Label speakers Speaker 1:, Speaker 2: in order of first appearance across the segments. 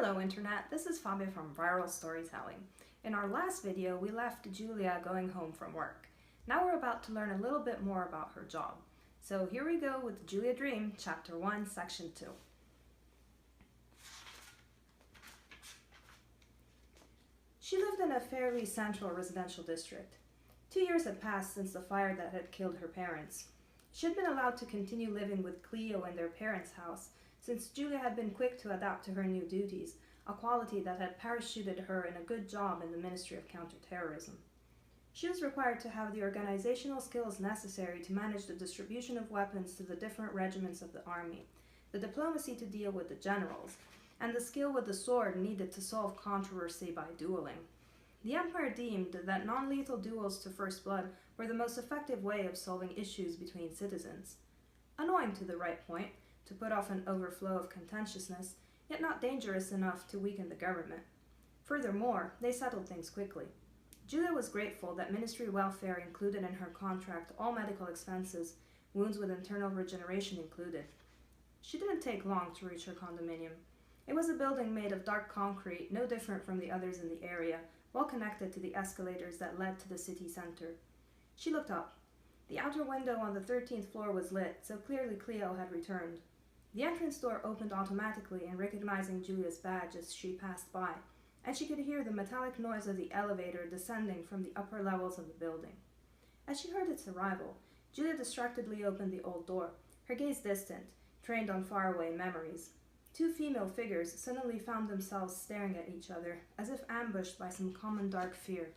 Speaker 1: Hello Internet, this is Fabio from Viral Storytelling. In our last video, we left Julia going home from work. Now we're about to learn a little bit more about her job. So here we go with Julia Dream, Chapter 1, Section 2. She lived in a fairly central residential district. 2 years had passed since the fire that had killed her parents. She had been allowed to continue living with Cleo in their parents' house, since Julia had been quick to adapt to her new duties, a quality that had parachuted her in a good job in the Ministry of Counterterrorism. She was required to have the organizational skills necessary to manage the distribution of weapons to the different regiments of the army, the diplomacy to deal with the generals, and the skill with the sword needed to solve controversy by dueling. The Empire deemed that non-lethal duels to first blood were the most effective way of solving issues between citizens. Annoying to the right point, to put off an overflow of contentiousness, yet not dangerous enough to weaken the government. Furthermore, they settled things quickly. Julia was grateful that ministry welfare included in her contract all medical expenses, wounds with internal regeneration included. She didn't take long to reach her condominium. It was a building made of dark concrete, no different from the others in the area, well connected to the escalators that led to the city center. She looked up. The outer window on the 13th floor was lit, so clearly Cleo had returned. The entrance door opened automatically in recognizing Julia's badge as she passed by, and she could hear the metallic noise of the elevator descending from the upper levels of the building. As she heard its arrival, Julia distractedly opened the old door, her gaze distant, trained on faraway memories. Two female figures suddenly found themselves staring at each other, as if ambushed by some common dark fear.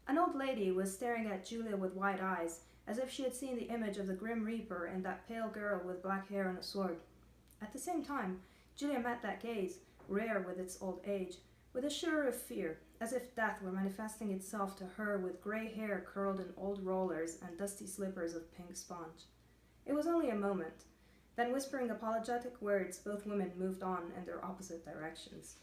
Speaker 1: An old lady was staring at Julia with wide eyes, as if she had seen the image of the Grim Reaper and that pale girl with black hair and a sword. At the same time, Julia met that gaze, rare with its old age, with a shiver of fear, as if death were manifesting itself to her with gray hair curled in old rollers and dusty slippers of pink sponge. It was only a moment. Then, whispering apologetic words, both women moved on in their opposite directions.